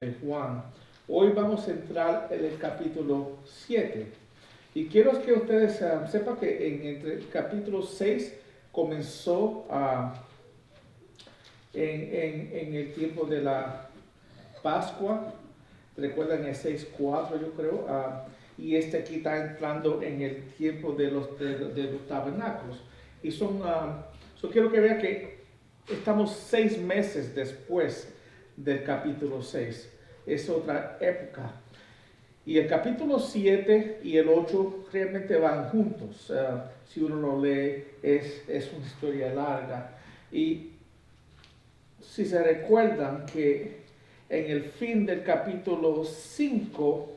de Juan. Hoy vamos a entrar en el capítulo 7. Y quiero que ustedes sepan que entre el capítulo 6 comenzó en el tiempo de la Pascua. Recuerdan el 6:4 yo creo. Y aquí está entrando en el tiempo de los tabernáculos. Y quiero que vean que estamos 6 meses después del capítulo 6. Es otra época. Y el capítulo 7 y el 8 realmente van juntos. Si uno lo lee, es una historia larga. Y si se recuerdan que en el fin del capítulo 5,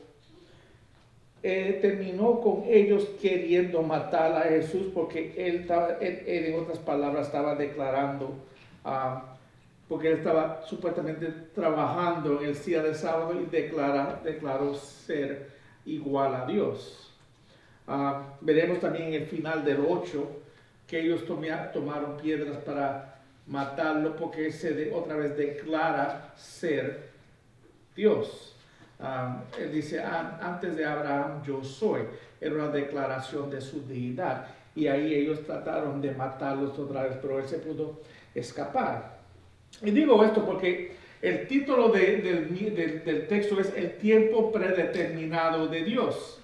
terminó con ellos queriendo matar a Jesús porque él en otras palabras, estaba declarando porque él estaba supuestamente trabajando en el día de sábado y declaró ser igual a Dios. Veremos también en el final del 8 que ellos tomaron piedras para matarlo porque otra vez declara ser Dios. Él dice, antes de Abraham yo soy. Era una declaración de su deidad. Y ahí ellos trataron de matarlos otra vez, pero él se pudo escapar. Y digo esto porque el título del texto es El tiempo predeterminado de Dios.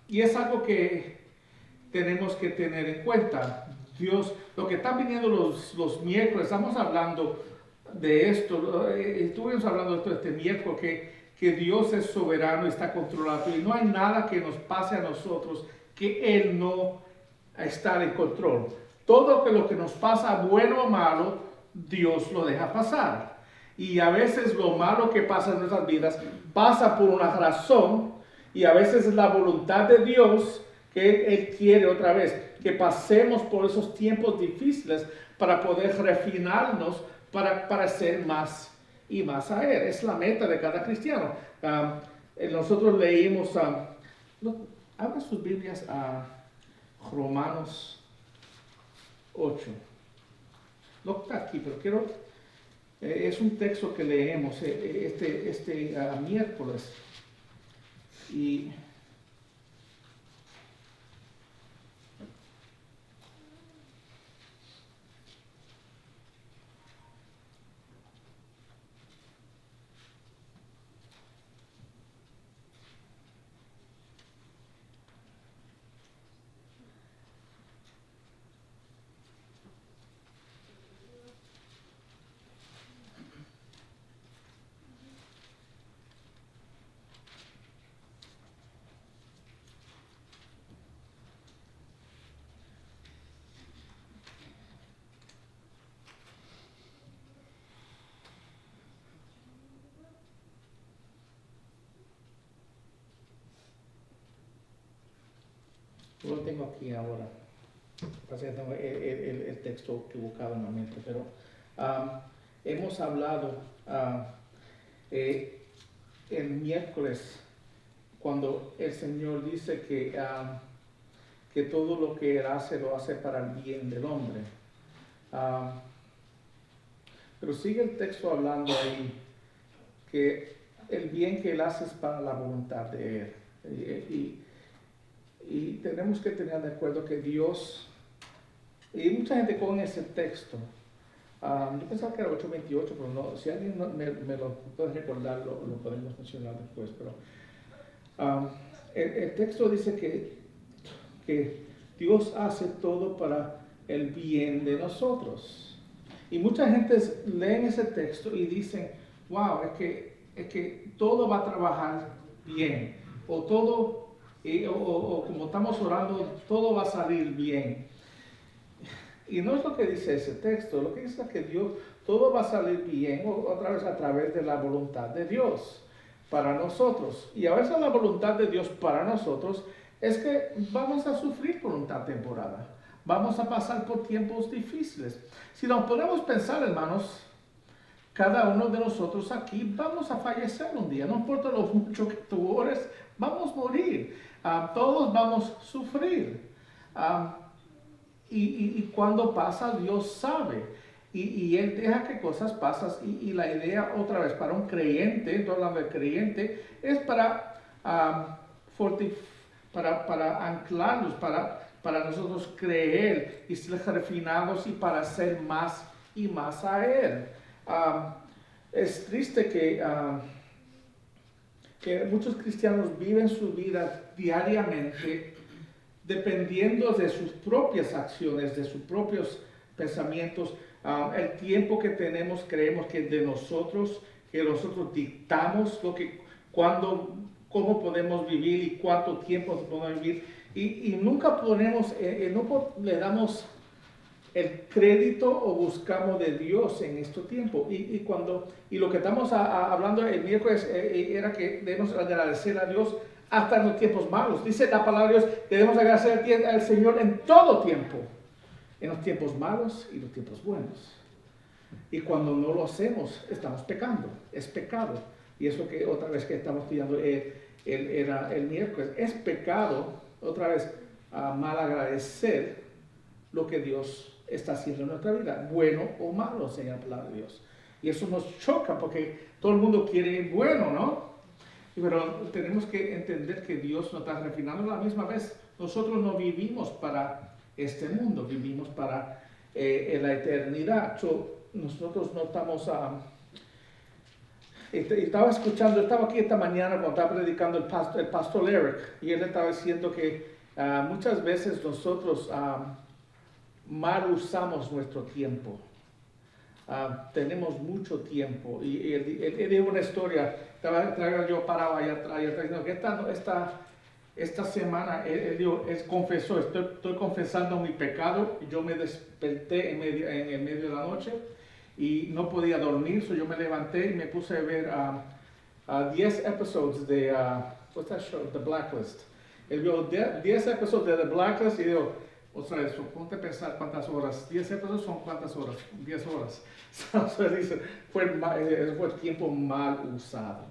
Y es algo que tenemos que tener en cuenta. Dios, lo que están viniendo los miércoles, estamos hablando de esto, estuvimos hablando de esto este miércoles, que Dios es soberano y está controlado y no hay nada que nos pase a nosotros que Él no está en control. Todo lo que nos pasa, bueno o malo, Dios lo deja pasar. Y a veces lo malo que pasa en nuestras vidas pasa por una razón y a veces es la voluntad de Dios que Él quiere otra vez que pasemos por esos tiempos difíciles para poder refinarnos para ser más y más a Él. Es la meta de cada cristiano. Nosotros leímos, abran sus Biblias a Romanos 8. No está aquí, pero es un texto que leemos este miércoles. Y yo lo tengo aquí ahora. Parece que tengo el texto equivocado en la mente, pero hemos hablado el miércoles cuando el Señor dice que todo lo que Él hace lo hace para el bien del hombre. Pero sigue el texto hablando ahí que el bien que Él hace es para la voluntad de Él. Y tenemos que tener de acuerdo que Dios, y mucha gente con ese texto, yo pensaba que era 8:28, pero no, si alguien me lo puede recordar, lo podemos mencionar después, pero el texto dice que Dios hace todo para el bien de nosotros. Y mucha gente lee ese texto y dicen, wow, es que todo va a trabajar bien, o todo, o como estamos orando, todo va a salir bien. Y no es lo que dice ese texto, lo que dice es que Dios, todo va a salir bien, otra vez a través de la voluntad de Dios para nosotros. Y a veces la voluntad de Dios para nosotros es que vamos a sufrir por una temporada, vamos a pasar por tiempos difíciles. Si nos podemos pensar, hermanos, cada uno de nosotros aquí vamos a fallecer un día, no importa lo mucho que tú ores, vamos a morir, todos vamos a sufrir. Y cuando pasa, Dios sabe. Y Él deja que cosas pasen. Y la idea, otra vez, para un creyente, estoy hablando de creyente, es para anclarnos, para nosotros creer y ser refinados y para ser más y más a Él. Es triste que muchos cristianos viven su vida diariamente dependiendo de sus propias acciones, de sus propios pensamientos. El tiempo que tenemos creemos que es de nosotros, que nosotros dictamos cómo podemos vivir y cuánto tiempo podemos vivir. Y nunca le damos el crédito o buscamos de Dios en este tiempo. Y lo que estamos hablando el miércoles era que debemos agradecer a Dios hasta en los tiempos malos. Dice la palabra de Dios, debemos agradecer al Señor en todo tiempo, en los tiempos malos y los tiempos buenos. Y cuando no lo hacemos, estamos pecando, es pecado. Y eso que otra vez que estamos estudiando era el miércoles, es pecado, otra vez, mal agradecer lo que Dios está haciendo en nuestra vida, bueno o malo, según la palabra de Dios. Y eso nos choca porque todo el mundo quiere bueno, ¿no? Pero tenemos que entender que Dios nos está refinando a la misma vez. Nosotros no vivimos para este mundo, vivimos para la eternidad. Nosotros no estamos... estaba aquí esta mañana cuando estaba predicando el pastor Eric, y él estaba diciendo que muchas veces nosotros mal usamos nuestro tiempo. Tenemos mucho tiempo. Y él dijo una historia. Yo parado allá atrás diciendo que esta semana él confesó, estoy confesando mi pecado. Yo me desperté en el medio de la noche y no podía dormir, so yo me levanté y me puse a ver 10 episodios de what's that show? The Blacklist. Él vio 10 episodios de The Blacklist y dijo, o sea, eso, ponte a pensar cuántas horas. 10 episodios son cuántas horas, 10 horas. So, dice, fue tiempo mal usado.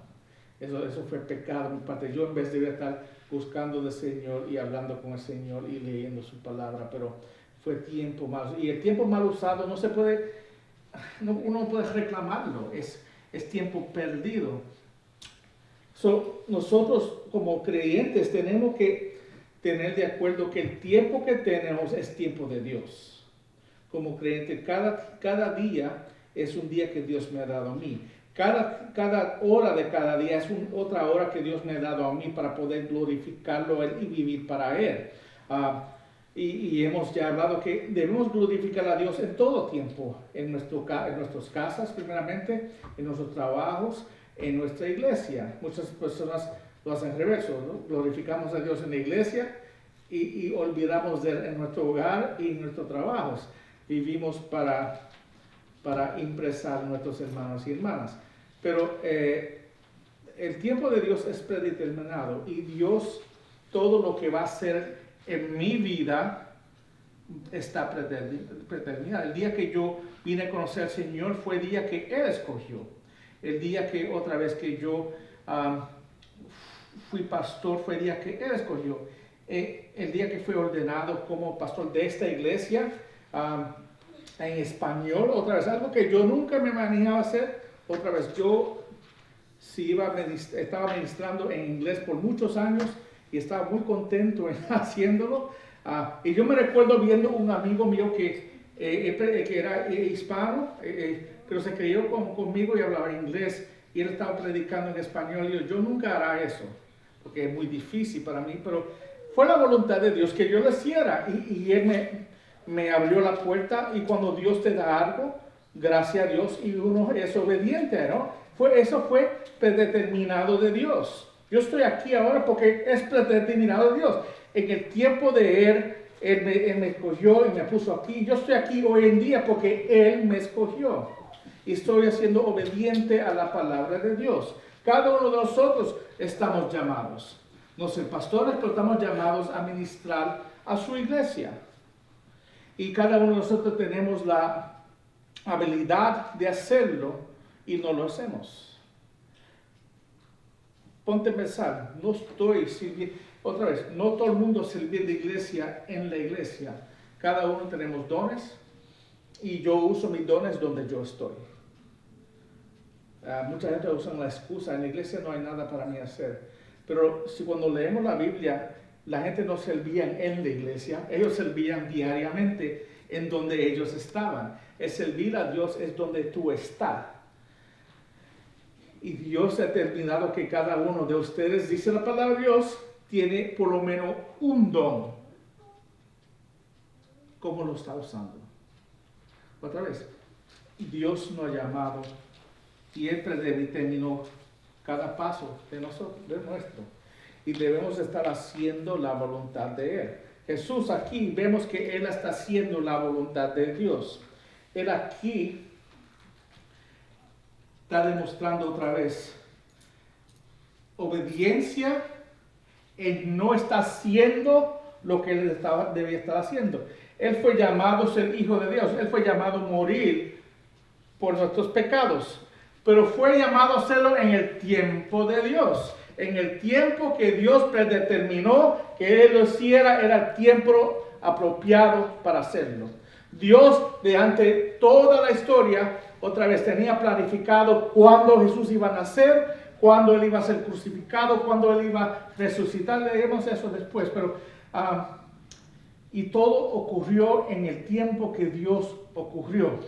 Eso fue pecado de mi parte. Yo en vez de estar buscando del Señor y hablando con el Señor y leyendo su palabra, pero fue tiempo mal. Y el tiempo mal usado no se puede, uno no puede reclamarlo, es tiempo perdido. So, nosotros como creyentes tenemos que tener de acuerdo que el tiempo que tenemos es tiempo de Dios. Como creyente, cada día es un día que Dios me ha dado a mí. Cada hora de cada día es otra hora que Dios me ha dado a mí para poder glorificarlo y vivir para Él. Y hemos ya hablado que debemos glorificar a Dios en todo tiempo, en nuestras casas primeramente, en nuestros trabajos, en nuestra iglesia. Muchas personas lo hacen en reverso, ¿no? Glorificamos a Dios en la iglesia y olvidamos de Él en nuestro hogar y en nuestros trabajos. Vivimos para impresar a nuestros hermanos y hermanas. Pero el tiempo de Dios es predeterminado y Dios, todo lo que va a hacer en mi vida está predeterminado. El día que yo vine a conocer al Señor fue el día que Él escogió. El día que otra vez que yo fui pastor fue el día que Él escogió. El día que fui ordenado como pastor de esta iglesia en español, otra vez, algo que yo nunca me manejaba a hacer. Otra vez, yo estaba ministrando en inglés por muchos años y estaba muy contento en haciéndolo. Y yo me recuerdo viendo un amigo mío que era hispano, pero se crió conmigo y hablaba inglés, y él estaba predicando en español. Y yo nunca hará eso, porque es muy difícil para mí, pero fue la voluntad de Dios que yo lo hiciera, y Él me abrió la puerta. Y cuando Dios te da algo, gracias a Dios, y uno es obediente, ¿no? Eso fue predeterminado de Dios. Yo estoy aquí ahora porque es predeterminado de Dios. En el tiempo de Él me escogió y me puso aquí. Yo estoy aquí hoy en día porque Él me escogió. Y estoy siendo obediente a la palabra de Dios. Cada uno de nosotros estamos llamados. No ser pastores, pero estamos llamados a ministrar a su iglesia. Y cada uno de nosotros tenemos la habilidad de hacerlo y no lo hacemos. Ponte a pensar, no estoy sirviendo, otra vez, no todo el mundo sirve de iglesia en la iglesia. Cada uno tenemos dones, y yo uso mis dones donde yo estoy. Mucha gente usa la excusa, en la iglesia no hay nada para mí hacer. Pero si cuando leemos la Biblia, la gente no servía en la iglesia, ellos servían diariamente en donde ellos estaban. El servir a Dios es donde tú estás. Y Dios ha determinado que cada uno de ustedes, dice la palabra de Dios, tiene por lo menos un don. ¿Cómo lo está usando? Otra vez, Dios nos ha llamado y Él predeterminó cada paso de nosotros, de nuestro. Y debemos estar haciendo la voluntad de Él. Jesús aquí vemos que Él está haciendo la voluntad de Dios. Él aquí está demostrando otra vez obediencia. Él no está haciendo lo que Él debía estar haciendo. Él fue llamado a ser hijo de Dios. Él fue llamado a morir por nuestros pecados. Pero fue llamado a hacerlo en el tiempo de Dios. En el tiempo que Dios predeterminó que Él lo hiciera, era el tiempo apropiado para hacerlo. Dios, de ante toda la historia, otra vez tenía planificado cuándo Jesús iba a nacer, cuándo Él iba a ser crucificado, cuándo Él iba a resucitar. Leemos eso después, pero y todo ocurrió en el tiempo que Dios ocurrió.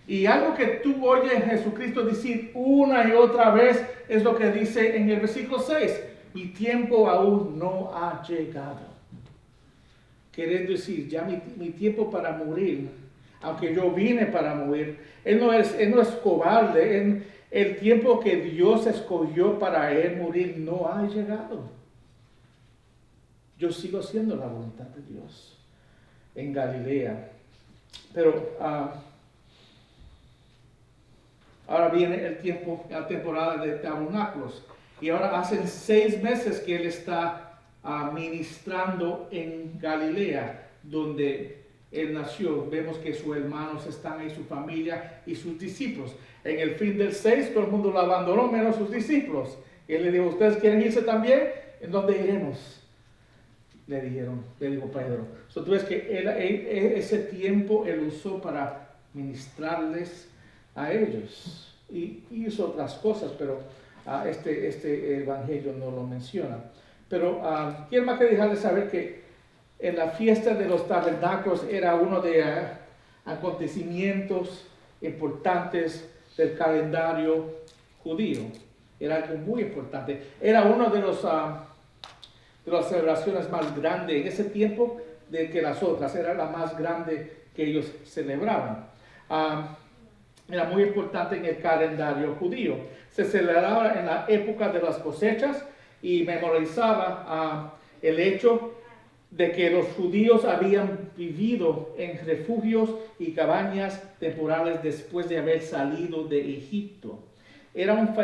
Y algo que tú oyes a Jesucristo decir una y otra vez es lo que dice en el versículo 6. Mi tiempo aún no ha llegado. Queriendo decir, ya mi tiempo para morir, aunque yo vine para morir, Él no es cobarde. El tiempo que Dios escogió para Él morir no ha llegado. Yo sigo haciendo la voluntad de Dios en Galilea. Pero ahora viene el tiempo, la temporada de tabernáculos. Y ahora hacen 6 meses que Él está ministrando en Galilea, donde Él nació. Vemos que sus hermanos están ahí, su familia y sus discípulos. En el fin del 6, todo el mundo lo abandonó, menos sus discípulos. Y Él le dijo, ¿ustedes quieren irse también? ¿En dónde iremos? Le dijo Pedro. Tú ves que ese tiempo Él usó para ministrarles a ellos. Y hizo otras cosas, pero este evangelio no lo menciona. Pero quiero más que dejarles saber que en la fiesta de los tabernáculos era uno de acontecimientos importantes del calendario judío. Era algo muy importante. Era uno de las celebraciones más grandes en ese tiempo de que las otras. Era la más grande que ellos celebraban. Era muy importante en el calendario judío. Se celebraba en la época de las cosechas y memorizaba el hecho de que los judíos habían vivido en refugios y cabañas temporales después de haber salido de Egipto. Era un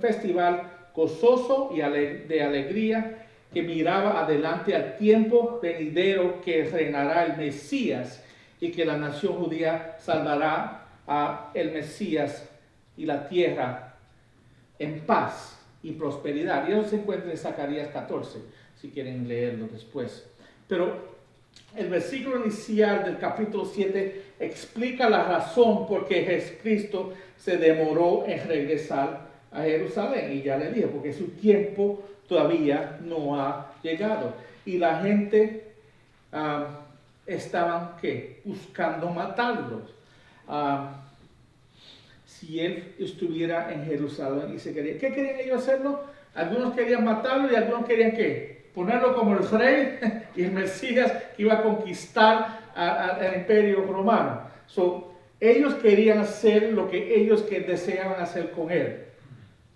festival gozoso y de alegría que miraba adelante al tiempo venidero que reinará el Mesías y que la nación judía salvará a el Mesías y la tierra en paz y prosperidad. Y eso se encuentra en Zacarías 14, si quieren leerlo después. Pero el versículo inicial del capítulo 7 explica la razón por qué Jesucristo se demoró en regresar a Jerusalén. Y ya le dije, porque su tiempo todavía no ha llegado. Y la gente estaban, ¿qué? Buscando matarlos. Si él estuviera en Jerusalén y se quería, ¿qué querían ellos hacerlo? Algunos querían matarlo y algunos querían ¿qué? Ponerlo como el rey y el Mesías que iba a conquistar al imperio romano. Ellos querían hacer lo que ellos deseaban hacer con él,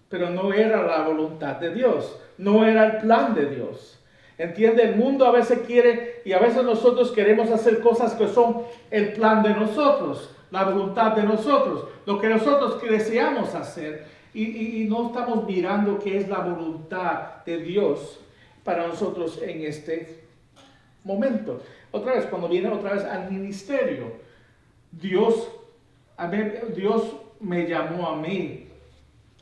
pero no era la voluntad de Dios, no era el plan de Dios. ¿Entiende? El mundo a veces quiere y a veces nosotros queremos hacer cosas que son el plan de nosotros, la voluntad de nosotros, lo que nosotros deseamos hacer y no estamos mirando qué es la voluntad de Dios para nosotros en este momento. Otra vez, cuando viene otra vez al ministerio, Dios me llamó a mí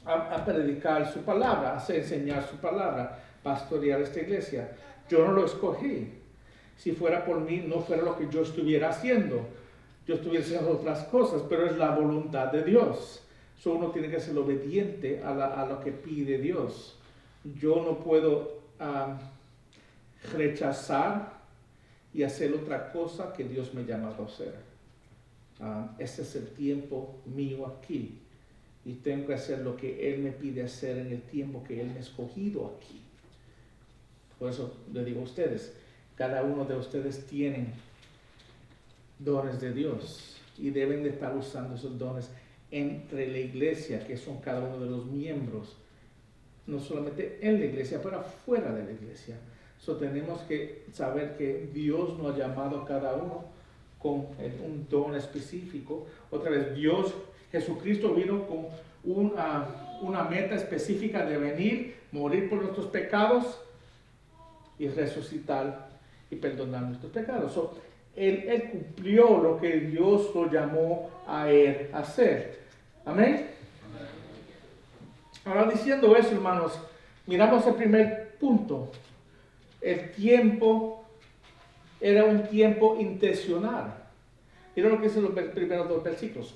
a predicar su palabra, a enseñar su palabra, pastorear esta iglesia. Yo no lo escogí. Si fuera por mí, no fuera lo que yo estuviera haciendo. yo estuviera haciendo otras cosas, pero es la voluntad de Dios. So, uno tiene que ser obediente a lo que pide Dios. Yo no puedo rechazar y hacer otra cosa que Dios me ha llamado a hacer. Ese es el tiempo mío aquí. Y tengo que hacer lo que Él me pide hacer en el tiempo que Él me ha escogido aquí. Por eso le digo a ustedes, cada uno de ustedes tienen dones de Dios y deben de estar usando esos dones entre la iglesia, que son cada uno de los miembros, no solamente en la iglesia, pero afuera de la iglesia. So, tenemos que saber que Dios nos ha llamado a cada uno con un don específico. Otra vez, Jesucristo vino con una meta específica de venir, morir por nuestros pecados y resucitar y perdonar nuestros pecados. So, él cumplió lo que Dios lo llamó a él a hacer. Amén. Ahora, diciendo eso, hermanos, miramos el primer punto. El tiempo era un tiempo intencional. Mira lo que dicen los primeros dos versículos.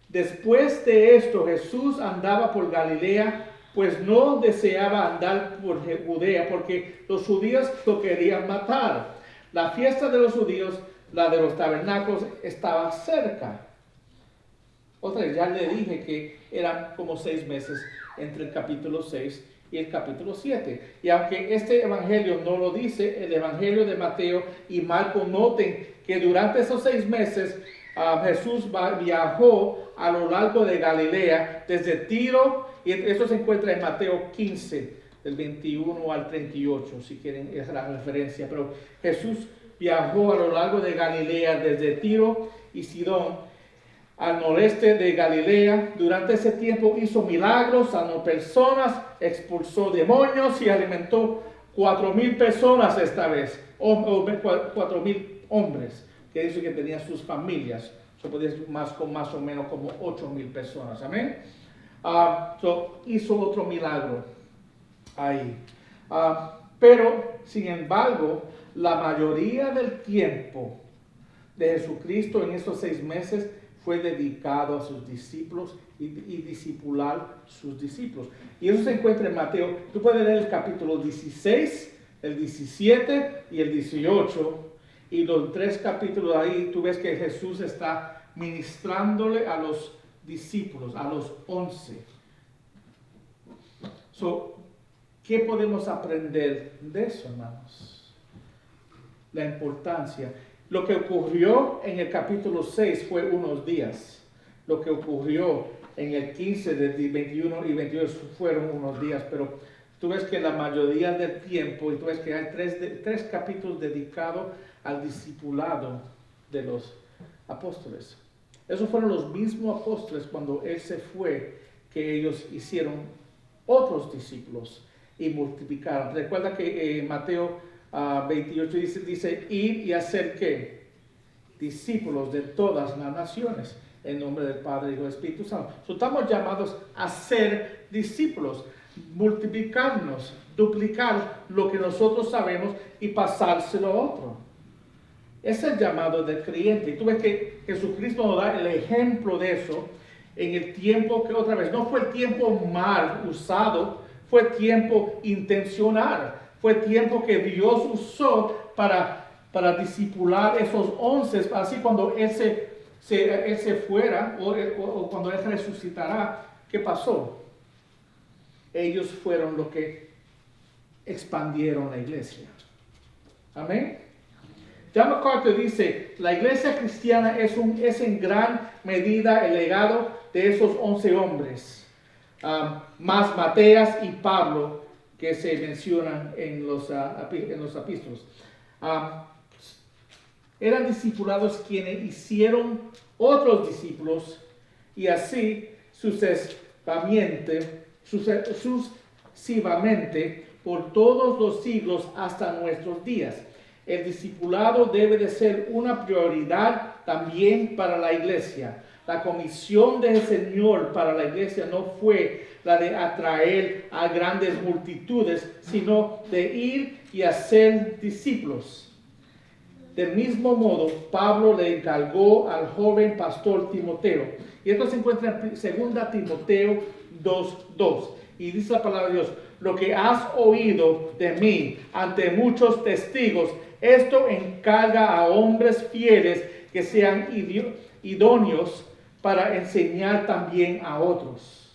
Después de esto, Jesús andaba por Galilea, pues no deseaba andar por Judea, porque los judíos lo querían matar. La fiesta de los judíos, la de los tabernáculos, estaba cerca. Otra vez, ya le dije que eran como 6 meses entre el capítulo 6 y el capítulo 7. Y aunque este evangelio no lo dice, el evangelio de Mateo y Marcos noten que durante esos 6 meses Jesús viajó a lo largo de Galilea, desde Tiro, y esto se encuentra en Mateo 15, del 21 al 38, si quieren, esa es la referencia. Pero Jesús viajó a lo largo de Galilea, desde Tiro y Sidón, al noreste de Galilea. Durante ese tiempo hizo milagros, sanó personas, expulsó demonios y alimentó 4,000 personas esta vez, 4,000 hombres, que dice que tenían sus familias. Eso podría ser más o menos como 8,000 personas. Amén. Hizo otro milagro ahí. Pero, sin embargo, la mayoría del tiempo de Jesucristo en esos 6 meses fue dedicado a sus discípulos y discipular sus discípulos. Y eso se encuentra en Mateo. Tú puedes leer el capítulo 16, el 17 y el 18. Y los 3 capítulos ahí, tú ves que Jesús está ministrándole a los discípulos, a los 11. ¿Qué podemos aprender de eso, hermanos? La importancia. Lo que ocurrió en el capítulo 6 fue unos días. Lo que ocurrió en el 15, de 21 y 22 fueron unos días. Pero tú ves que la mayoría del tiempo, y tú ves que hay 3 capítulos dedicados al discipulado de los apóstoles. Esos fueron los mismos apóstoles cuando Él se fue, que ellos hicieron otros discípulos y multiplicaron. Recuerda que Mateo 28 dice ir y hacer ¿qué? Discípulos de todas las naciones, en nombre del Padre, Hijo y Espíritu Santo. Estamos llamados a ser discípulos, multiplicarnos, duplicar lo que nosotros sabemos y pasárselo a otro. Es el llamado del creyente. Y tú ves que Jesucristo nos da el ejemplo de eso en el tiempo que, otra vez, no fue el tiempo mal usado, fue tiempo intencional. Fue tiempo que Dios usó para discipular esos 11. Así cuando Él se fuera o cuando Él resucitará, ¿qué pasó? Ellos fueron los que expandieron la iglesia. Amén. John MacArthur dice, la iglesia cristiana es en gran medida el legado de esos 11 hombres, más Mateas y Pablo, que se mencionan en los epístolas. Eran discipulados quienes hicieron otros discípulos y así sucesivamente por todos los siglos hasta nuestros días. El discipulado debe de ser una prioridad también para la iglesia. La comisión del Señor para la iglesia no fue la de atraer a grandes multitudes, sino de ir y hacer discípulos. Del mismo modo, Pablo le encargó al joven pastor Timoteo. Y esto se encuentra en 2 Timoteo 2:2. Y dice la palabra de Dios: lo que has oído de mí ante muchos testigos, esto encarga a hombres fieles que sean idóneos para enseñar también a otros.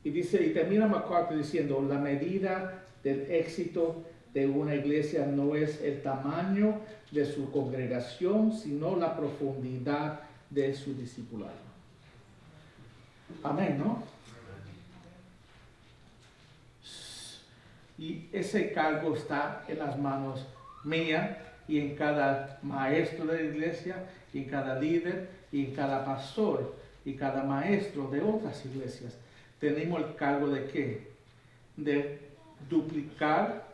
Y dice, y termina MacArthur diciendo: la medida del éxito de una iglesia no es el tamaño de su congregación, sino la profundidad de su discipulado. Amén, ¿no? Y ese cargo está en las manos mías y en cada maestro de la iglesia, y en cada líder, y en cada pastor, y cada maestro de otras iglesias. Tenemos el cargo de ¿qué? De duplicar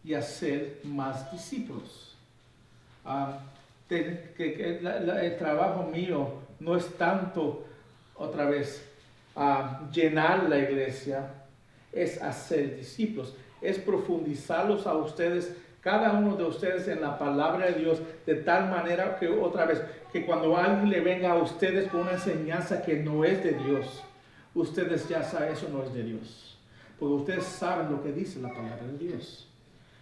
y hacer más discípulos. El trabajo mío no es tanto, otra vez, llenar la iglesia, es hacer discípulos, es profundizarlos a ustedes, cada uno de ustedes, en la palabra de Dios, de tal manera que, otra vez, que cuando alguien le venga a ustedes con una enseñanza que no es de Dios, ustedes ya saben, eso no es de Dios, porque ustedes saben lo que dice la palabra de Dios.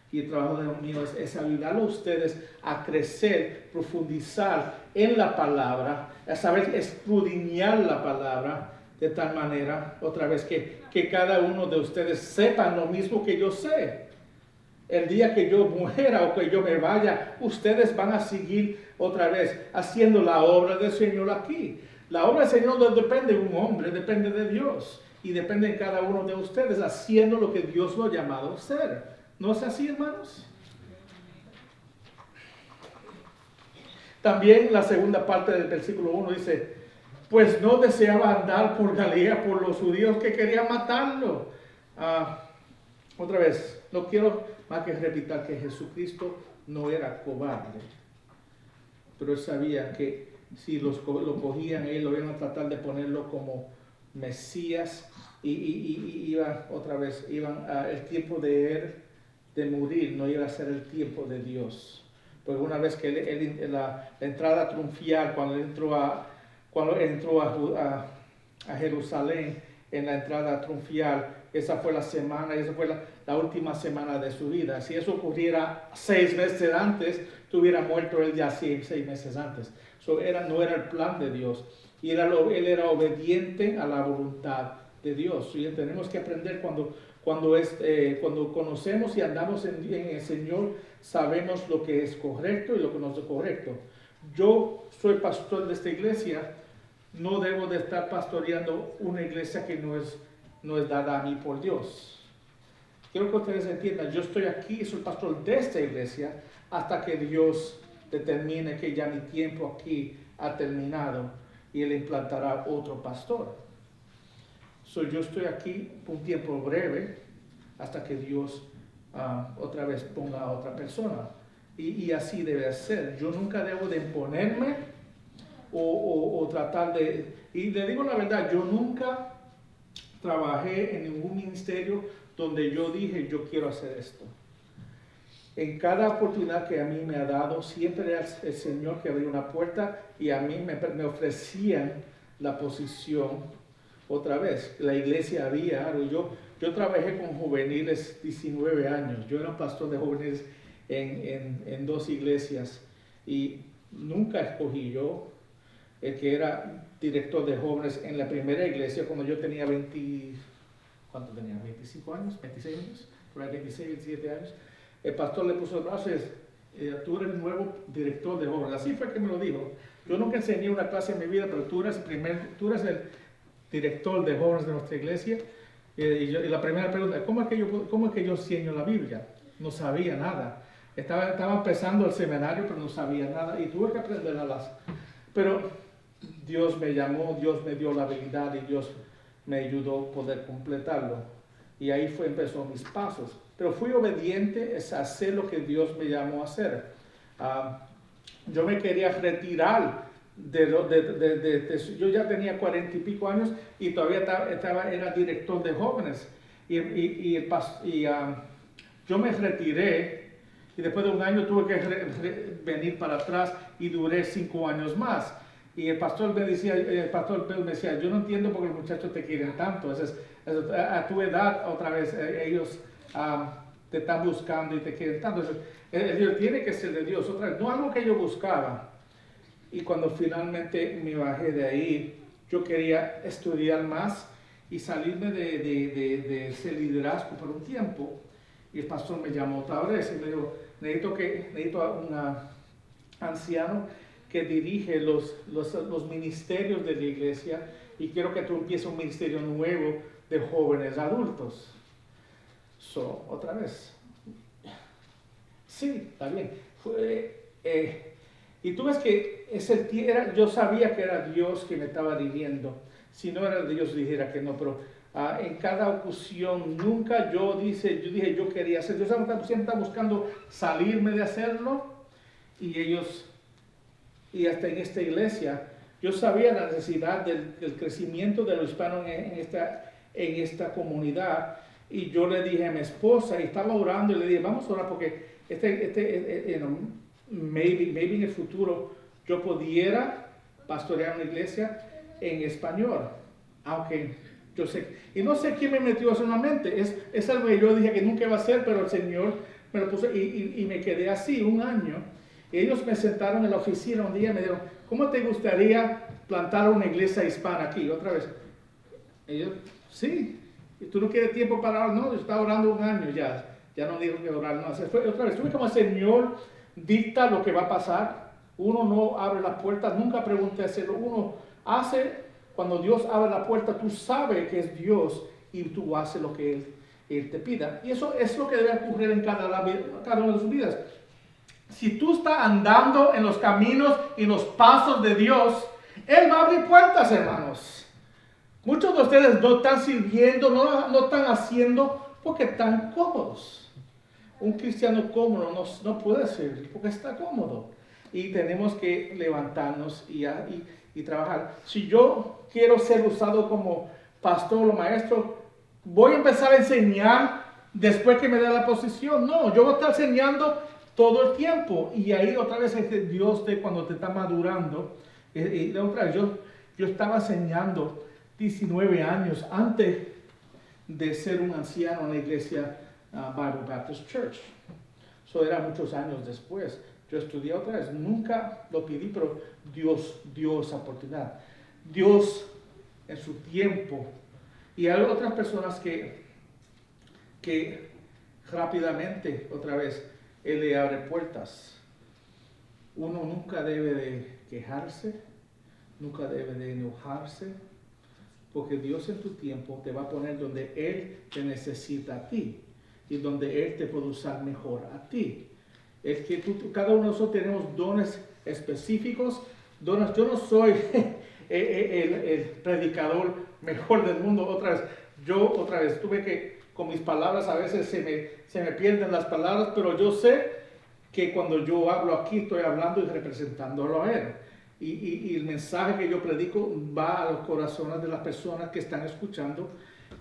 Y el trabajo mío es ayudarlos a ustedes a crecer, profundizar en la palabra, a saber escudriñar la palabra, de tal manera, otra vez, que cada uno de ustedes sepan lo mismo que yo sé. El día que yo muera o que yo me vaya, ustedes van a seguir otra vez haciendo la obra del Señor aquí. La obra del Señor no depende de un hombre, depende de Dios. Y depende de cada uno de ustedes haciendo lo que Dios lo ha llamado a hacer. ¿No es así, hermanos? También la segunda parte del versículo 1 dice: pues no deseaba andar por Galilea por los judíos que querían matarlo. Otra vez, no quiero más que repetir que Jesucristo no era cobarde, pero él sabía que si lo cogían, él lo iban a tratar de ponerlo como Mesías, y iban otra vez, el tiempo de él de morir no iba a ser el tiempo de Dios. Porque una vez que él la entrada triunfal, cuando entró a Jerusalén, en la entrada triunfal, esa fue la semana, esa fue la última semana de su vida. Si eso ocurriera 6 meses antes, tuviera muerto él ya 6 meses antes. No era el plan de Dios. Y él era obediente a la voluntad de Dios. Y tenemos que aprender cuando conocemos y andamos en el Señor, sabemos lo que es correcto y lo que no es correcto. Yo soy pastor de esta iglesia, no debo de estar pastoreando una iglesia que no es dada a mí por Dios. Quiero que ustedes entiendan, yo estoy aquí, soy pastor de esta iglesia, hasta que Dios determine que ya mi tiempo aquí ha terminado y Él implantará otro pastor. Yo estoy aquí por un tiempo breve, hasta que Dios otra vez ponga a otra persona. Y así debe ser. Yo nunca debo de imponerme o tratar de... Y le digo la verdad, yo nunca trabajé en ningún ministerio donde yo dije, yo quiero hacer esto. En cada oportunidad que a mí me ha dado, siempre era el Señor que abrió una puerta y a mí me ofrecían la posición. Otra vez, la iglesia había algo. Yo trabajé con juveniles 19 años. Yo era pastor de juveniles en 2 iglesias y nunca escogí yo el que era director de jóvenes en la primera iglesia cuando yo tenía ¿cuánto tenía? ¿25 años? ¿26 años? Por ahí 26, 27 años. El pastor le puso el brazo y dice: tú eres el nuevo director de jóvenes. Así fue que me lo dijo. Yo nunca enseñé una clase en mi vida, pero tú eres el director de jóvenes de nuestra iglesia. Y la primera pregunta: ¿cómo es que yo enseño la Biblia? No sabía nada. Estaba empezando el seminario, pero no sabía nada. Y tuve que aprender Pero Dios me llamó, Dios me dio la habilidad y Dios me ayudó a poder completarlo. Y ahí empezó mis pasos. Pero fui obediente a hacer lo que Dios me llamó a hacer. Yo me quería retirar yo ya tenía 40 y pico años y todavía era director de jóvenes. Yo me retiré y después de un año tuve que venir para atrás y duré 5 años más. Y el pastor Bill me decía, yo no entiendo por qué los muchachos te quieren tanto. A tu edad, otra vez, ellos te están buscando y te quieren tanto. El Dios tiene que ser de Dios, otra vez, no algo que yo buscaba. Y cuando finalmente me bajé de ahí, yo quería estudiar más y salirme de ese liderazgo por un tiempo. Y el pastor me llamó otra vez y me dijo, necesito a un anciano que dirige los ministerios de la iglesia y quiero que tú empieces un ministerio nuevo de jóvenes adultos. Otra vez. Sí, está bien. Y tú ves que yo sabía que era Dios que me estaba dirigiendo. Si no era Dios, dijera que no, pero en cada ocasión nunca yo dije yo quería hacer. Yo siempre estaba buscando salirme de hacerlo y hasta en esta iglesia yo sabía la necesidad del crecimiento de los hispanos en esta comunidad. Y yo le dije a mi esposa, y estaba orando, y le dije, vamos a orar porque maybe en el futuro yo pudiera pastorear una iglesia en español. Aunque yo sé, y no sé quién me metió eso en la mente, es algo que yo dije que nunca iba a hacer, pero el Señor me lo puso, y me quedé así un año. Y ellos me sentaron en la oficina un día y me dijeron, ¿cómo te gustaría plantar una iglesia hispana aquí? Otra vez. Y yo, sí. ¿Y tú no quieres tiempo para orar? No, yo estaba orando un año ya no dijo que orar, no. Otra vez, tuve como el Señor dicta lo que va a pasar. Uno no abre las puertas, nunca pregunte hacerlo. Uno hace, cuando Dios abre la puerta, tú sabes que es Dios y tú haces lo que Él te pida. Y eso es lo que debe ocurrir en cada una de sus vidas. Si tú estás andando en los caminos y los pasos de Dios, Él va a abrir puertas, hermanos. Muchos de ustedes no están sirviendo, no están haciendo porque están cómodos. Un cristiano cómodo no puede servir porque está cómodo. Y tenemos que levantarnos y trabajar. Si yo quiero ser usado como pastor o maestro, voy a empezar a enseñar después que me dé la posición. No, yo voy a estar enseñando todo el tiempo. Y ahí otra vez es Dios cuando te está madurando. Y otra vez yo estaba enseñando 19 años antes de ser un anciano en la iglesia Bible Baptist Church. Eso era muchos años después. Yo estudié otra vez, nunca lo pedí, pero Dios dio esa oportunidad. Dios en su tiempo. Y hay otras personas que rápidamente, otra vez, Él le abre puertas. Uno nunca debe de quejarse, nunca debe de enojarse, porque Dios en tu tiempo te va a poner donde Él te necesita a ti y donde Él te puede usar mejor a ti. Es que cada uno de nosotros tenemos dones específicos. Yo no soy el predicador mejor del mundo. Otra vez tuve que, con mis palabras a veces se me pierden las palabras, pero yo sé que cuando yo hablo aquí estoy hablando y representándolo a Él. Y el mensaje que yo predico va a los corazones de las personas que están escuchando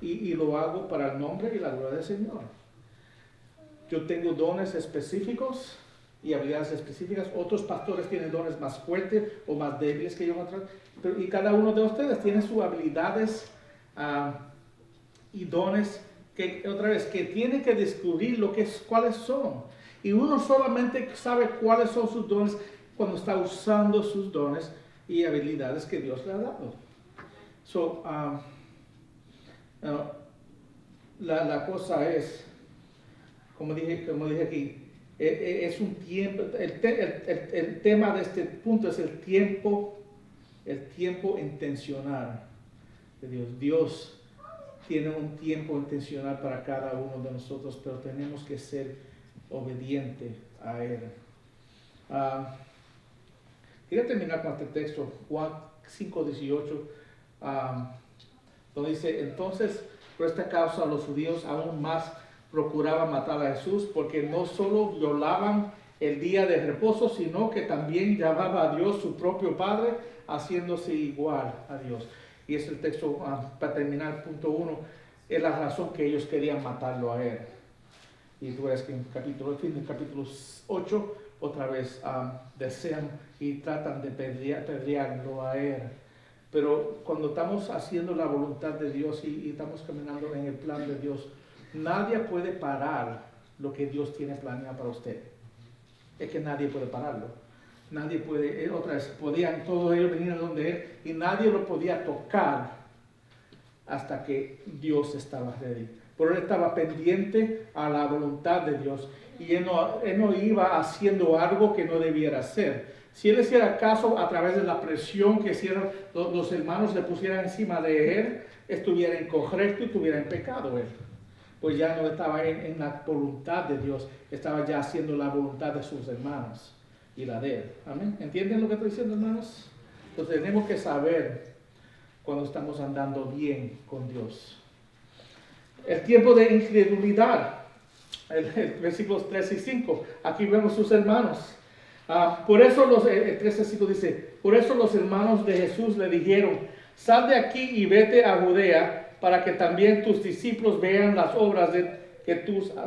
y lo hago para el nombre y la gloria del Señor. Yo tengo dones específicos y habilidades específicas. Otros pastores tienen dones más fuertes o más débiles que yo. Y cada uno de ustedes tiene sus habilidades y dones que tienen que descubrir cuáles son. Y uno solamente sabe cuáles son sus dones cuando está usando sus dones y habilidades que Dios le ha dado. La cosa es, como dije aquí, es un tiempo, el tema de este punto es el tiempo intencional de Dios. Dios tiene un tiempo intencional para cada uno de nosotros, pero tenemos que ser obedientes a Él. Quería terminar con este texto, Juan 5:18, donde dice, entonces por esta causa los judíos aún más procuraban matar a Jesús, porque no solo violaban el día de reposo, sino que también llamaba a Dios su propio Padre, haciéndose igual a Dios. Y es el texto, para terminar, punto 1, es la razón que ellos querían matarlo a Él. Y tú ves que en el fin del capítulo 8, otra vez desean y tratan de pedrearlo a él. Pero cuando estamos haciendo la voluntad de Dios y estamos caminando en el plan de Dios, nadie puede parar lo que Dios tiene planeado para usted. Es que nadie puede pararlo. Nadie puede, otra vez, podían todos ellos venir a donde él y nadie lo podía tocar hasta que Dios estaba ready. Pero él estaba pendiente a la voluntad de Dios y él no iba haciendo algo que no debiera hacer. Si él hiciera caso a través de la presión que hicieron los hermanos le pusieran encima de él, estuviera incorrecto y estuviera en pecado él. Pues ya no estaba en la voluntad de Dios, estaba ya haciendo la voluntad de sus hermanos y la de él. ¿Amén? ¿Entienden lo que estoy diciendo, hermanos? Entonces tenemos que saber cuando estamos andando bien con Dios. El tiempo de incredulidad, el versículos 3 y 5, aquí vemos sus hermanos. Por eso el 13 y 5 dice, por eso los hermanos de Jesús le dijeron, sal de aquí y vete a Judea, para que también tus discípulos vean las obras que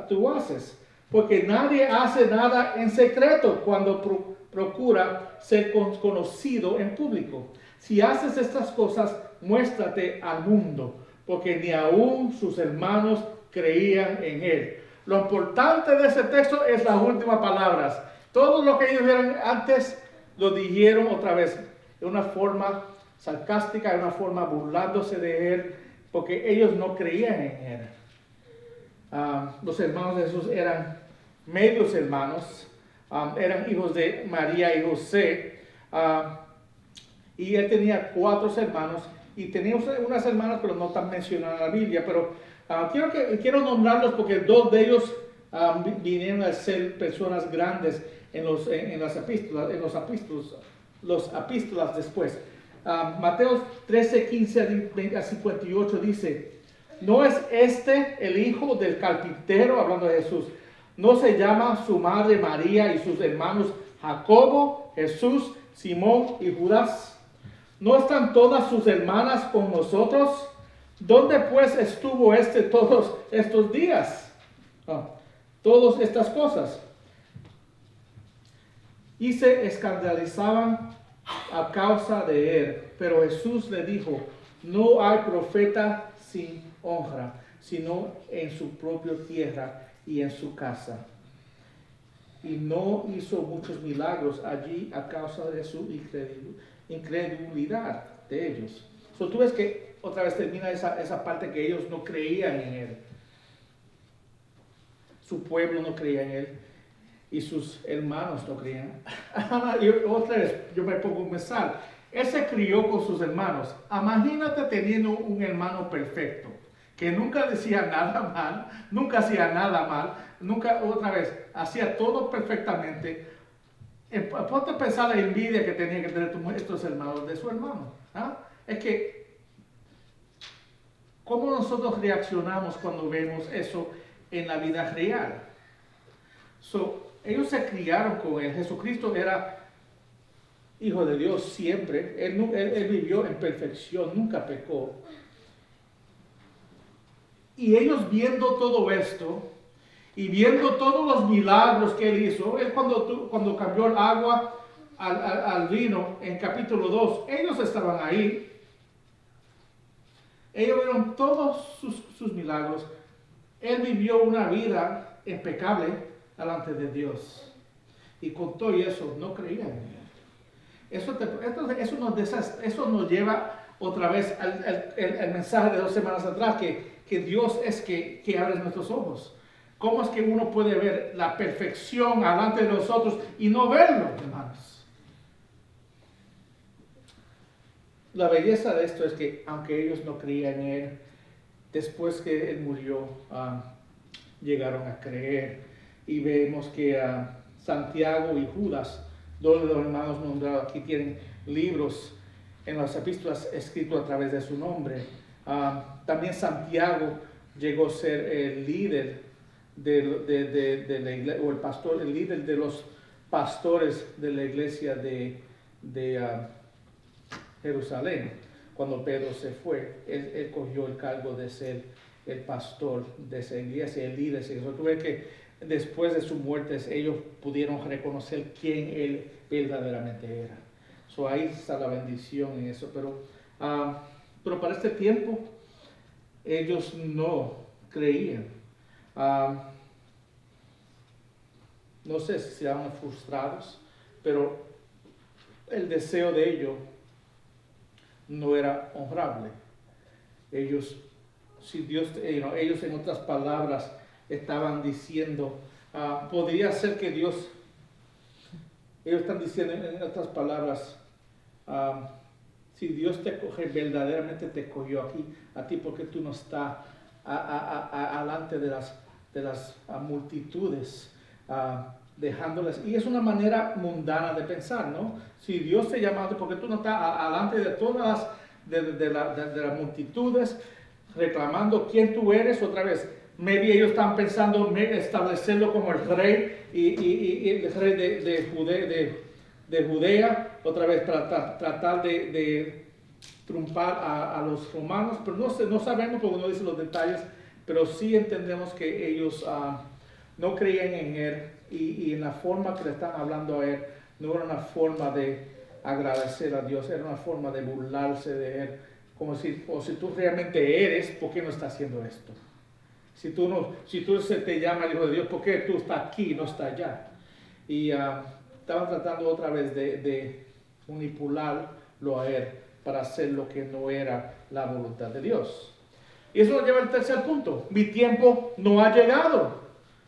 tú haces. Porque nadie hace nada en secreto cuando procura ser conocido en público. Si haces estas cosas, muéstrate al mundo, porque ni aún sus hermanos creían en él. Lo importante de ese texto es las últimas palabras. Todo lo que ellos vieron antes lo dijeron otra vez de una forma sarcástica, de una forma burlándose de él, porque ellos no creían en él. Los hermanos de Jesús eran medios hermanos, eran hijos de María y José, y él tenía 4 hermanos, y tenía unas hermanas, pero no están mencionadas en la Biblia, pero quiero nombrarlos porque 2 de ellos vinieron a ser personas grandes en los epístolas después. Mateo 13, 15 a 58 dice, ¿no es este el hijo del carpintero? Hablando de Jesús. ¿No se llama su madre María y sus hermanos Jacobo, Jesús, Simón y Judas? ¿No están todas sus hermanas con nosotros? ¿Dónde pues estuvo todos estos días? Todas estas cosas. Y se escandalizaban a causa de él. Pero Jesús le dijo, no hay profeta sin honra, sino en su propia tierra y en su casa. Y no hizo muchos milagros allí a causa de su incredulidad de ellos. Tú ves que otra vez termina esa parte que ellos no creían en él. Su pueblo no creía en él. Y sus hermanos no creían. Y otra vez, yo me pongo un pensar. Él se crió con sus hermanos. Imagínate teniendo un hermano perfecto, que nunca decía nada mal, nunca hacía nada mal, nunca, otra vez, hacía todo perfectamente. Ponte a pensar la envidia que tenía que tener estos hermanos de su hermano. Es que, ¿cómo nosotros reaccionamos cuando vemos eso en la vida real? Ellos se criaron con él. Jesucristo era hijo de Dios siempre. Él vivió en perfección, nunca pecó. Y ellos viendo todo esto y viendo todos los milagros que él hizo, él cuando cambió el agua al vino en capítulo 2, ellos estaban ahí. Ellos vieron todos sus milagros. Él vivió una vida impecable delante de Dios. Y con todo eso no creían en él. Eso nos lleva otra vez al mensaje de 2 semanas atrás, que Dios es que abre nuestros ojos. ¿Cómo es que uno puede ver la perfección delante de nosotros y no verlo, hermanos? La belleza de esto es que aunque ellos no creían en él, después que él murió, llegaron a creer. Y vemos que Santiago y Judas, 2 de los hermanos nombrados aquí, tienen libros en las epístolas escritos a través de su nombre. También Santiago llegó a ser el líder de la iglesia, o el líder de los pastores de la iglesia de Jerusalén. Cuando Pedro se fue, él cogió el cargo de ser el pastor de esa iglesia, el líder. Eso tuve que después de su muerte ellos pudieron reconocer quién él verdaderamente era. Ahí está la bendición en eso. Pero para este tiempo ellos no creían. No sé si estaban frustrados, pero el deseo de ellos no era honrable. Ellos en otras palabras estaban diciendo, podría ser que Dios, ellos están diciendo en otras palabras, si Dios verdaderamente te cogió aquí, a ti, porque tú no estás alante de las multitudes, dejándoles. Y es una manera mundana de pensar, ¿no? Si Dios te llama, porque tú no estás alante de todas las multitudes, reclamando quién tú eres. Otra vez, maybe ellos están pensando establecerlo como el rey y el rey de Judea, otra vez tratar de triunfar a los romanos, pero no sabemos porque no dice los detalles, pero sí entendemos que ellos no creían en él y en la forma que le están hablando a él no era una forma de agradecer a Dios, era una forma de burlarse de él, como si tú realmente eres, ¿por qué no estás haciendo esto? Si tú se te llama el Hijo de Dios, ¿por qué tú estás aquí y no estás allá? Y estaban tratando otra vez de manipularlo a él para hacer lo que no era la voluntad de Dios. Y eso nos lleva al tercer punto. Mi tiempo no ha llegado.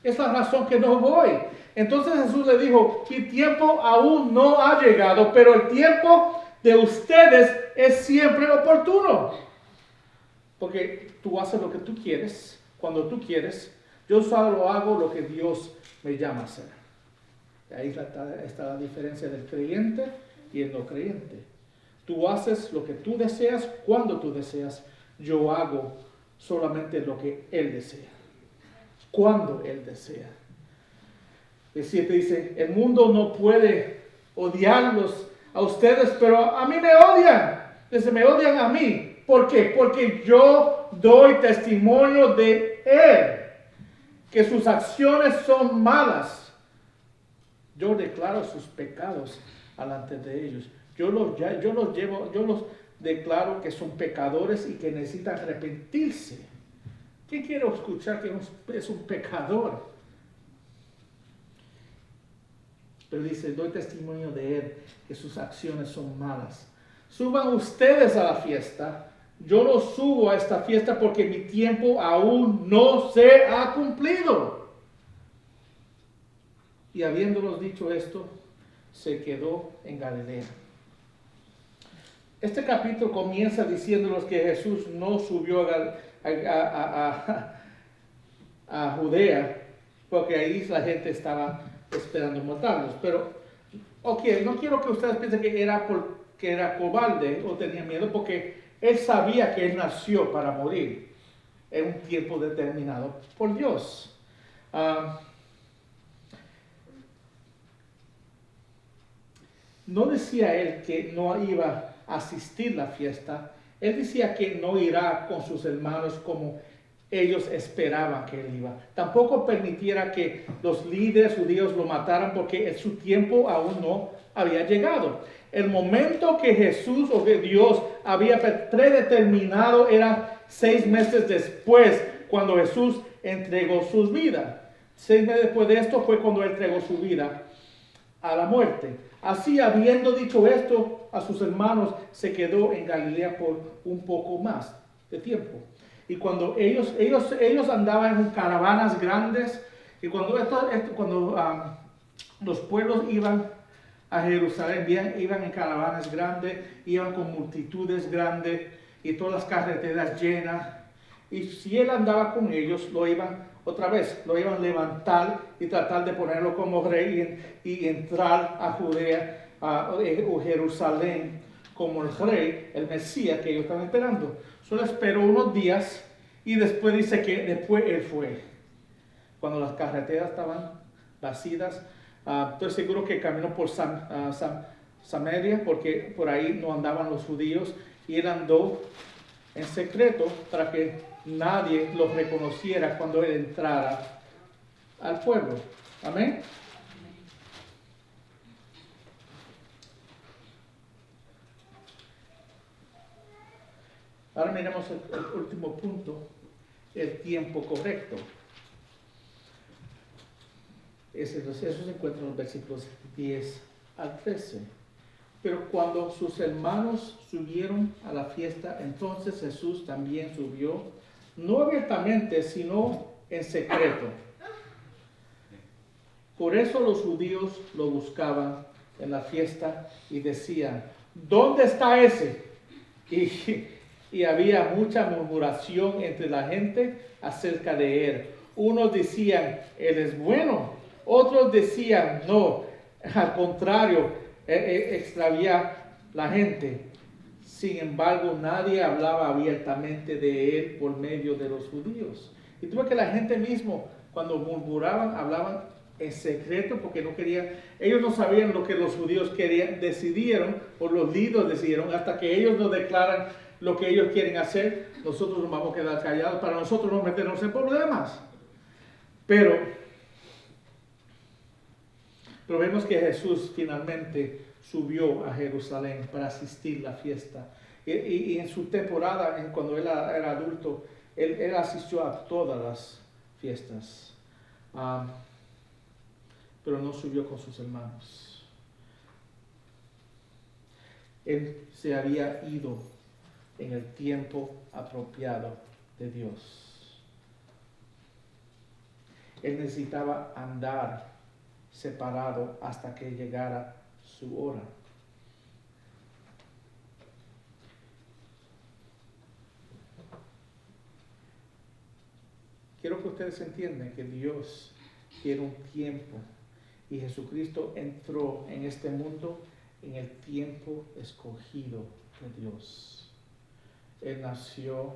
Es la razón que no voy. Entonces Jesús le dijo, mi tiempo aún no ha llegado, pero el tiempo de ustedes es siempre oportuno. Porque tú haces lo que tú quieres, cuando tú quieres. Yo solo hago lo que Dios me llama a hacer. Y ahí está la diferencia del creyente y el no creyente. Tú haces lo que tú deseas, cuando tú deseas. Yo hago solamente lo que Él desea, cuando Él desea. El 7 dice, el mundo no puede odiarlos a ustedes, pero a mí me odian. Dice, me odian a mí. ¿Por qué? Porque yo doy testimonio de Él, que sus acciones son malas. Yo declaro sus pecados delante de ellos. Yo los declaro que son pecadores y que necesitan arrepentirse. ¿Quién quiere escuchar que es un pecador? Pero dice, doy testimonio de él, que sus acciones son malas. Suban ustedes a la fiesta. Yo no subo a esta fiesta porque mi tiempo aún no se ha cumplido. Y habiéndonos dicho esto, se quedó en Galilea. Este capítulo comienza diciéndonos que Jesús no subió a Judea, porque ahí la gente estaba esperando matarlos. Pero, no quiero que ustedes piensen que era cobarde o tenía miedo, porque él sabía que él nació para morir en un tiempo determinado por Dios. No decía él que no iba a asistir a la fiesta. Él decía que no irá con sus hermanos como ellos esperaban que él iba. Tampoco permitiera que los líderes judíos lo mataran porque su tiempo aún no había llegado. El momento que Jesús o que Dios había predeterminado era 6 meses después, cuando Jesús entregó su vida. 6 meses después de esto fue cuando él entregó su vida a la muerte. Así, habiendo dicho esto a sus hermanos, se quedó en Galilea por un poco más de tiempo. Y cuando ellos andaban en caravanas grandes, y cuando los pueblos iban a Jerusalén, iban en caravanas grandes, iban con multitudes grandes, y todas las carreteras llenas. Y si él andaba con ellos, lo iban a levantar y tratar de ponerlo como rey y entrar a Judea o Jerusalén como el rey, el Mesías que ellos estaban esperando. Solo esperó unos días y después dice que después él fue. Cuando las carreteras estaban vacías, estoy seguro que caminó por Samaria, porque por ahí no andaban los judíos, y él andó en secreto para que nadie lo reconociera cuando él entrara al pueblo. Amén. Ahora miremos el último punto, el tiempo correcto. Eso se encuentra en los versículos 10 al 13. Pero cuando sus hermanos subieron a la fiesta, entonces Jesús también subió, no abiertamente, sino en secreto. Por eso los judíos lo buscaban en la fiesta y decían, ¿dónde está ese? Y había mucha murmuración entre la gente acerca de él. Unos decían, él es bueno. Otros decían, no, al contrario, extravía la gente. Sin embargo, nadie hablaba abiertamente de él por medio de los judíos. Y tú ves que la gente mismo, cuando murmuraban, hablaban en secreto porque no querían, ellos no sabían lo que los judíos querían, decidieron, o los líderes decidieron, hasta que ellos nos declaran lo que ellos quieren hacer, nosotros nos vamos a quedar callados para nosotros no meternos en problemas. Pero vemos que Jesús finalmente subió a Jerusalén para asistir a la fiesta. Y en su temporada, cuando él era adulto, él asistió a todas las fiestas. Pero no subió con sus hermanos. Él se había ido en el tiempo apropiado de Dios. Él necesitaba andar separado hasta que llegara su hora. Quiero que ustedes entiendan que Dios quiere un tiempo y Jesucristo entró en este mundo en el tiempo escogido de Dios. Él nació,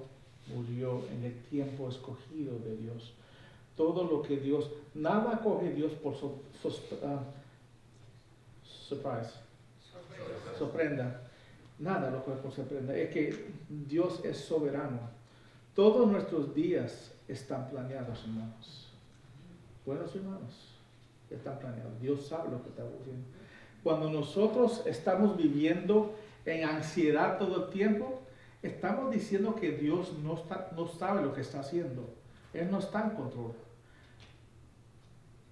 murió en el tiempo escogido de Dios. Todo lo que Dios, nada coge Dios por sorprenda. Nada lo coge por sorprenda. Es que Dios es soberano. Todos nuestros días están planeados, hermanos. Buenos hermanos, están planeados. Dios sabe lo que está haciendo. Cuando nosotros estamos viviendo en ansiedad todo el tiempo, estamos diciendo que Dios no sabe lo que está haciendo. Él no está en control.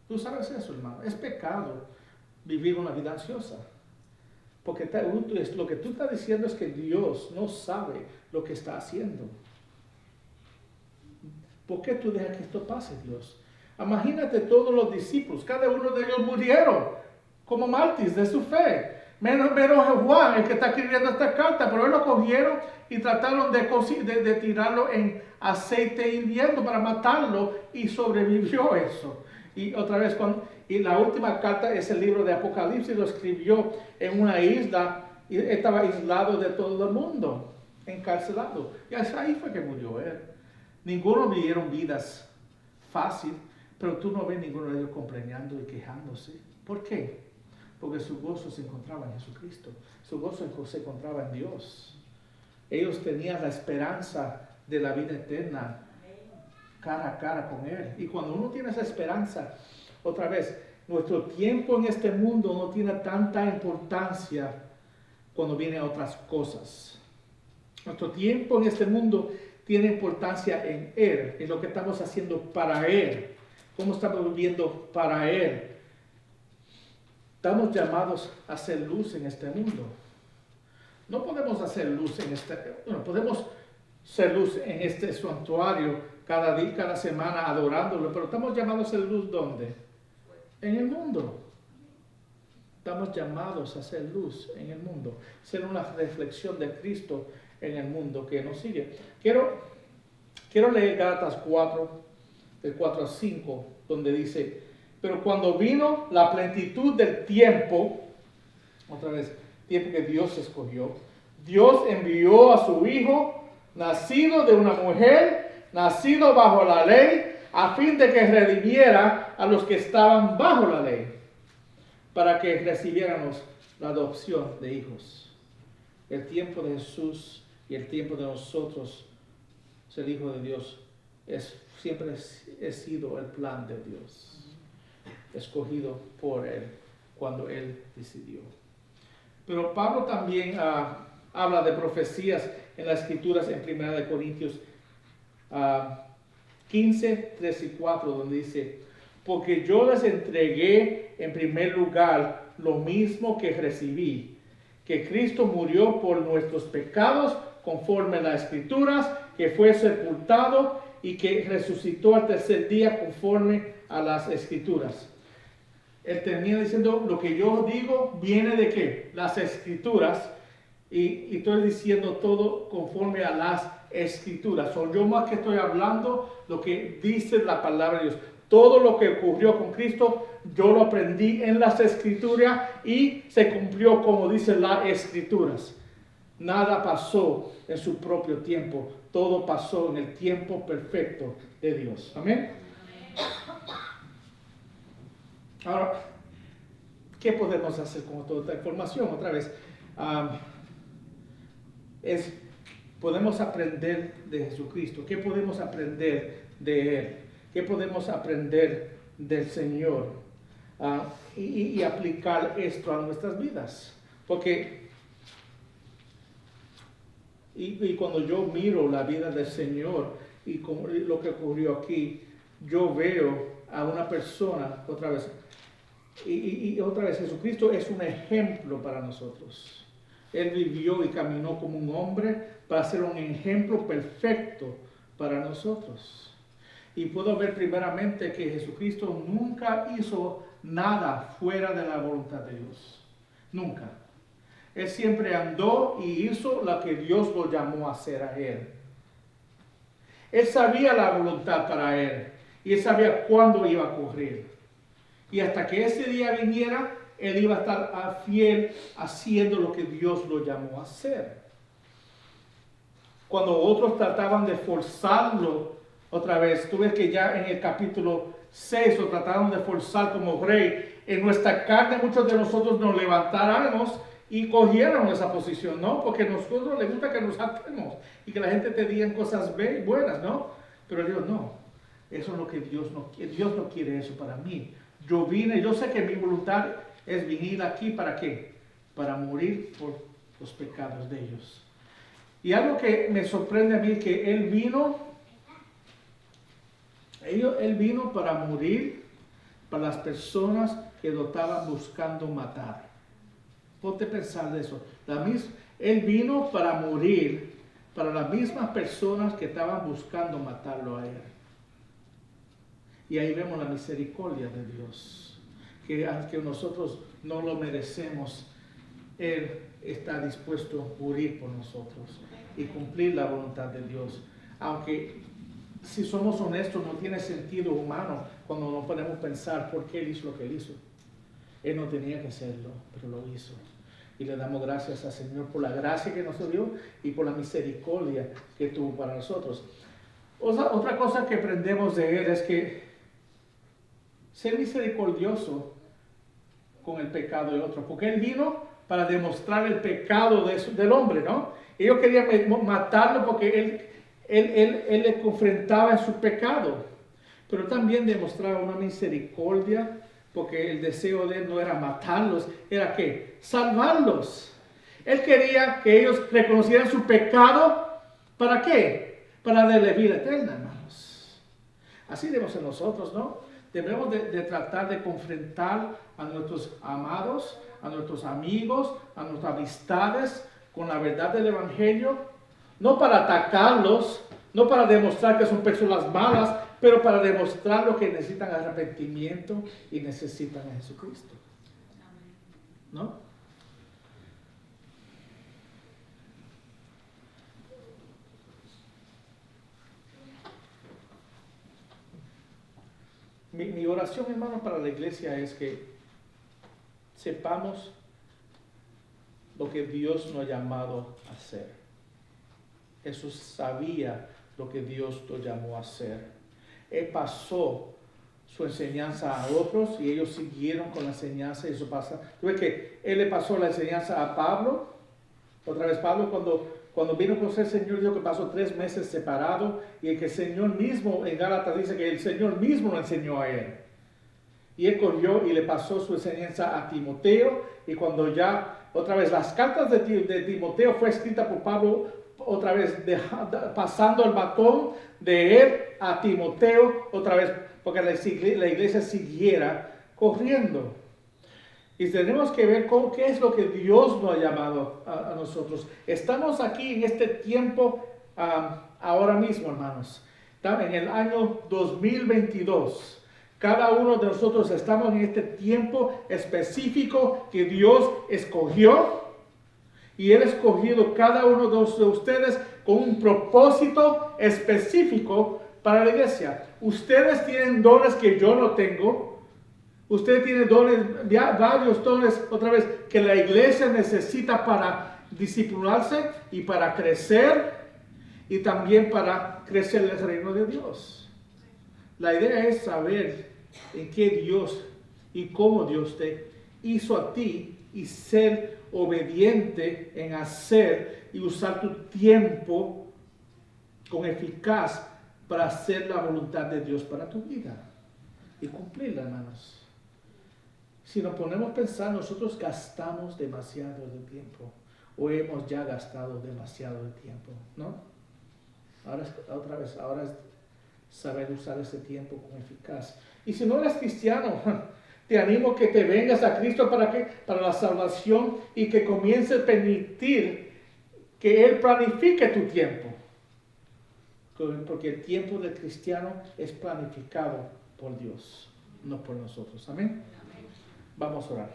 Tú sabes eso, hermano. Es pecado vivir una vida ansiosa. Porque lo que tú estás diciendo es que Dios no sabe lo que está haciendo. ¿Por qué tú dejas que esto pase, Dios? Imagínate todos los discípulos, cada uno de ellos murieron como mártires de su fe. Menos Juan, el que está escribiendo esta carta, pero él lo cogieron y trataron de tirarlo en aceite hirviendo para matarlo y sobrevivió eso. Y otra vez, y la última carta es el libro de Apocalipsis, lo escribió en una isla y estaba aislado de todo el mundo, encarcelado. Y ahí fue que murió él. Ninguno vivieron vidas fáciles, pero tú no ves ninguno de ellos comprendiendo y quejándose. ¿Por qué? Porque su gozo se encontraba en Jesucristo. Su gozo se encontraba en Dios. Ellos tenían la esperanza de la vida eterna cara a cara con Él. Y cuando uno tiene esa esperanza, otra vez, nuestro tiempo en este mundo no tiene tanta importancia cuando vienen otras cosas. Nuestro tiempo en este mundo tiene importancia en Él, en lo que estamos haciendo para Él, cómo estamos viviendo para Él. Estamos llamados a hacer luz en este mundo. No podemos hacer luz podemos hacer luz en este santuario cada día, cada semana adorándolo, pero estamos llamados a hacer luz ¿dónde? En el mundo. Estamos llamados a hacer luz en el mundo, ser una reflexión de Cristo en el mundo que nos sigue. Quiero leer Gálatas 4, del 4 al 5, donde dice, pero cuando vino la plenitud del tiempo, otra vez, tiempo que Dios escogió, Dios envió a su Hijo, nacido de una mujer, nacido bajo la ley, a fin de que redimiera a los que estaban bajo la ley, para que recibiéramos la adopción de hijos. El tiempo de Jesús y el tiempo de nosotros ser hijo de Dios siempre he sido el plan de Dios, escogido por Él cuando Él decidió. Pero Pablo también habla de profecías en las Escrituras en 1 Corintios 15, 3 y 4, donde dice: porque yo les entregué en primer lugar lo mismo que recibí, que Cristo murió por nuestros pecados conforme a las Escrituras, que fue sepultado y que resucitó al tercer día conforme a las Escrituras. Él termina diciendo: lo que yo digo viene de ¿qué? Las Escrituras, y estoy diciendo todo conforme a las Escrituras. Yo más que estoy hablando lo que dice la palabra de Dios. Todo lo que ocurrió con Cristo, yo lo aprendí en las Escrituras y se cumplió como dicen las Escrituras. Nada pasó en su propio tiempo, todo pasó en el tiempo perfecto de Dios. Amén. Ahora, ¿qué podemos hacer con toda esta información? Otra vez, podemos aprender de Jesucristo. ¿Qué podemos aprender de Él? ¿Qué podemos aprender del Señor? Y aplicar esto a nuestras vidas. Porque, y cuando yo miro la vida del Señor y lo que ocurrió aquí, yo veo a una persona, otra vez, y otra vez, Jesucristo es un ejemplo para nosotros. Él vivió y caminó como un hombre para ser un ejemplo perfecto para nosotros. Y puedo ver primeramente que Jesucristo nunca hizo nada fuera de la voluntad de Dios. Nunca. Él siempre andó y hizo lo que Dios lo llamó a hacer a Él. Él sabía la voluntad para Él. Y Él sabía cuándo iba a ocurrir. Y hasta que ese día viniera, Él iba a estar fiel haciendo lo que Dios lo llamó a hacer. Cuando otros trataban de forzarlo, otra vez, tú ves que ya en el capítulo 6 lo trataron de forzar como rey. En nuestra carne muchos de nosotros nos levantáramos y cogiéramos esa posición, ¿no? Porque a nosotros les gusta que nos atemos y que la gente te diga cosas buenas, ¿no? Pero Dios no. Eso es lo que Dios no quiere. Dios no quiere eso para mí. Yo sé que mi voluntad es venir aquí, ¿para qué? Para morir por los pecados de ellos. Y algo que me sorprende a mí es que Él vino para morir para las personas que lo estaban buscando matar. Ponte a pensar de eso. Él vino para morir para las mismas personas que estaban buscando matarlo a Él. Y ahí vemos la misericordia de Dios. Que aunque nosotros no lo merecemos, Él está dispuesto a morir por nosotros y cumplir la voluntad de Dios. Aunque, si somos honestos, no tiene sentido humano cuando nos ponemos a pensar por qué Él hizo lo que Él hizo. Él no tenía que hacerlo, pero lo hizo. Y le damos gracias al Señor por la gracia que nos dio y por la misericordia que tuvo para nosotros. Otra cosa que aprendemos de Él es que ser misericordioso con el pecado de otro. Porque Él vino para demostrar el pecado del hombre, ¿no? Ellos querían matarlo porque Él le confrontaba en su pecado. Pero también demostraba una misericordia, porque el deseo de Él no era matarlos, era ¿qué? Salvarlos. Él quería que ellos reconocieran su pecado. ¿Para qué? Para darle vida eterna, hermanos. Así debemos ser nosotros, ¿no? Debemos de tratar de confrontar a nuestros amados, a nuestros amigos, a nuestras amistades con la verdad del Evangelio. No para atacarlos, no para demostrar que son personas malas, pero para demostrar lo que necesitan arrepentimiento y necesitan a Jesucristo. ¿No? Mi oración, hermano, para la iglesia es que sepamos lo que Dios nos ha llamado a hacer. Jesús sabía lo que Dios lo llamó a hacer. Él pasó su enseñanza a otros y ellos siguieron con la enseñanza y eso pasa. Tú ves que Él le pasó la enseñanza a Pablo. Otra vez Pablo, cuando cuando vino José, el Señor dijo que pasó 3 meses separado y que el Señor mismo, en Gálatas dice que el Señor mismo lo enseñó a él. Y él cogió y le pasó su enseñanza a Timoteo, y cuando ya, otra vez, las cartas de Timoteo fue escrita por Pablo, otra vez pasando el batón de él a Timoteo, otra vez, porque la iglesia siguiera corriendo. Y tenemos que ver qué es lo que Dios nos ha llamado a nosotros. Estamos aquí en este tiempo ahora mismo, hermanos. En el año 2022. Cada uno de nosotros estamos en este tiempo específico que Dios escogió. Y Él ha escogido cada uno de ustedes con un propósito específico para la iglesia. Ustedes tienen dones que yo no tengo. Usted tiene dones, varios dones, otra vez, que la iglesia necesita para discipularse y para crecer y también para crecer el reino de Dios. La idea es saber en qué Dios y cómo Dios te hizo a ti y ser obediente en hacer y usar tu tiempo con eficaz para hacer la voluntad de Dios para tu vida y cumplirla, hermanos. Si nos ponemos a pensar, nosotros gastamos demasiado de tiempo o hemos ya gastado demasiado de tiempo, ¿no? Ahora es saber usar ese tiempo con eficaz. Y si no eres cristiano, te animo que te vengas a Cristo para la salvación y que comiences a permitir que Él planifique tu tiempo. Porque el tiempo del cristiano es planificado por Dios, no por nosotros. Amén. Vamos a orar.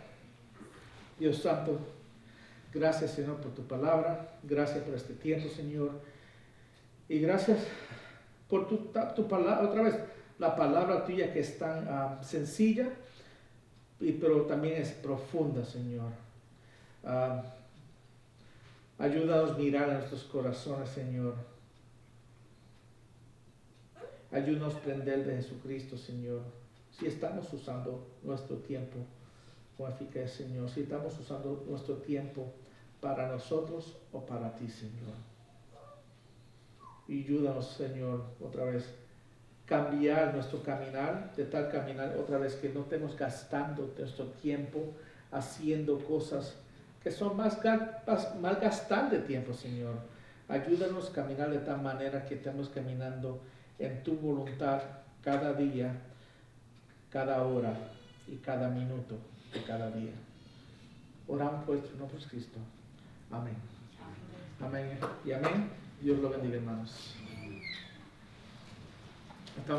Dios Santo, gracias, Señor, por tu palabra. Gracias por este tiempo, Señor. Y gracias por tu palabra, otra vez, la palabra tuya que es tan sencilla, pero también es profunda, Señor. Ayúdanos a mirar en nuestros corazones, Señor. Ayúdanos a aprender de Jesucristo, Señor. Si estamos usando nuestro tiempo con eficacia, Señor. Si estamos usando nuestro tiempo para nosotros o para ti, Señor. Y ayúdanos, Señor, otra vez, cambiar nuestro caminar, de tal caminar otra vez que no estemos gastando nuestro tiempo haciendo cosas que son más gastar de tiempo, Señor. Ayúdanos a caminar de tal manera que estemos caminando en tu voluntad cada día, cada hora y cada minuto de cada día. Oramos por nuestro nombre, Cristo. Amén. Amén y amén. Dios lo bendiga, hermanos. Estamos